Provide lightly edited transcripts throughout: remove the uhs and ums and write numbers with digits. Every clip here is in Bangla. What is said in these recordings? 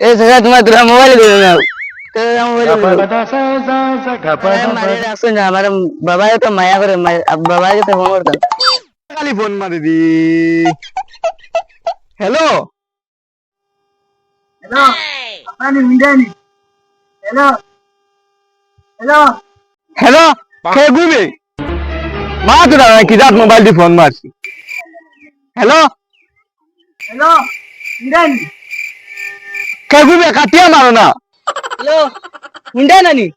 এই জায়গা তোমার তোরা মোবাইল দিবে না আমার বাবা তো মায়া করে বাবা তো ফোন করতাম খালি ফোন মারি দি হ্যালো হ্যালো আপনি মিডানি হ্যালো হ্যালো হ্যালো কে গুবে মা তোরা কি রাত মোবাইল দিয়ে ফোন মারছি হ্যালো হ্যালো মিডানি কে গুবে কাটিয়া মারো না হ্যালো মিডানি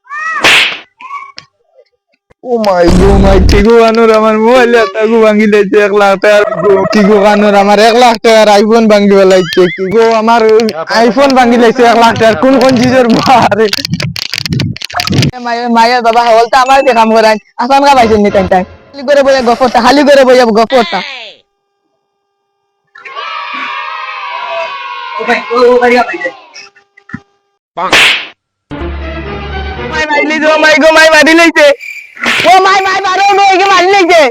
ও মাই কি গো আনোর আমার মোবাইল তাগু ভাঙি লাইছে 1 লাখ টাকা কি গো আনোর আমার 1 লাখ টাকার আইফোন ভাঙি লাইছে কি গো আমার আইফোন ভাঙি লাইছে 1 লাখ টাকার কোন কোন জিজের বারে মায়া বাবা বলতে আমার দিয়ে কাম করাই আসান কা পাইছেন নি টাইম খালি করে বইয়া গফরটা খালি করে বইয়া গফরটা ও ভাই ও গাড়িয়া পাইছে মাই মাইলি দো মাই গো মাই মারি লাইছে ও মাই মারো নই কে মারি লাইছে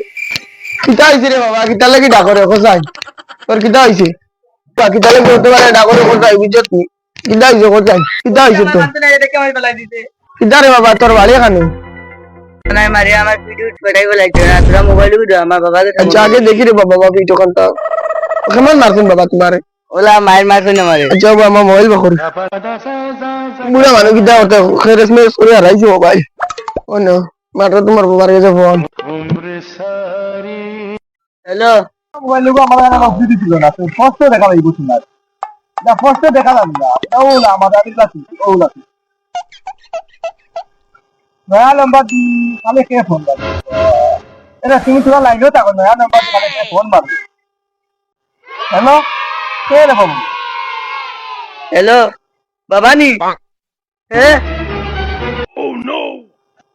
কিতা হইছে রে বাবা কিতা লাগি ডাকরে খোসাই তোর কিতা হইছে কিতা লাগি হতে পারে ডাকরে খোসাই বুঝছত নি কিতা হইছে খোসাই কিতা হইছে তোর কিতা রে বাবা তোর বাড়ি এখানে নাই মারি আমার ভিডিও পড়াই বলাইছে না তোরা মোবাইল ভিডিও আমার বাবা কে আচ্ছা আগে দেখি রে বাবা বাবা ভিডিও কোনটা কেমন মারছেন বাবা তোমারে ওলা মার মারছে না মারে আচ্ছা বাবা আমার মোবাইল বাকর বুড়া মানুষ কিতা হতে খেরেস মেরেস করে হারাইছে মোবাইল ও নো মাত্র তোমার বাবার কাছে ফোন হ্যালো মোবাইল লোক আমার কাছে ভিডিও ছিল না তো ফার্স্টে দেখা লাগি বুঝছেন না ফার্স্টে দেখা লাগি না ও না আমাদের আগে ক্লাস ও না নয়া নাম্বার দি তাহলে কে ফোন করে এটা তুমি তোরা লাইনও থাকো নয়া নাম্বার দি তাহলে কে ফোন মারবে হ্যালো কে রে বাবু হ্যালো বাবা নি হ্যাঁ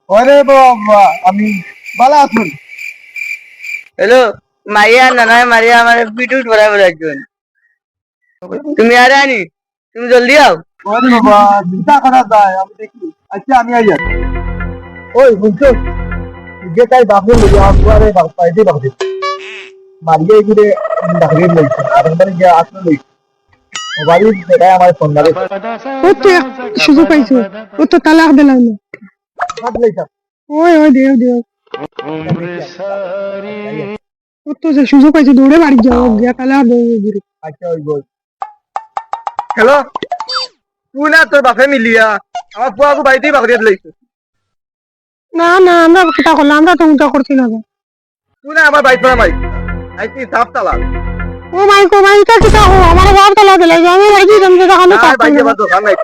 ওরে বাবা আমি ভালো আছি হ্যালো মারিয়া না নয় মারিয়া আমার ভিডিও পড়াই বলাইছে তুমি আরে আনি তুমি জলদি আও ওরে বাবা চিন্তা করা যায় আমি দেখি আচ্ছা আমি আই যাচ্ছি ওই বুঝছো যে তাই বাপু লইয়া আসবারে পাইতে বাপু মারিয়ে গিয়ে ডাকরে লইছে আর মানে যে আসলে লইছে মোবাইল দেখায় আমার ফোন ধরে ও তো সুযোগ পাইছো ও তো তালাক দিলাম না হাত লইছা ওই দেও ও তো যে সুযোগ পাইছো দৌড়ে বাড়ি যাও গিয়া তালাক দেও গিরে আচ্ছা ওই বল হ্যালো তুই না তোর বাপে মিলিয়া আমার পুয়াকে বাড়িতেই বাগরিয়ে লইছে না আমরা কিতা করলাম আমরা তো উল্টা করছি না তুই না আমার বাইক পড়া মাইক আইছি সাফ তালাক ও মাই গো মাই তা কিতা হো আমার বাপ তালাক দিলাই আমি বাড়ি যাম যে দেখানো আর বাইকে বা দোকান নাই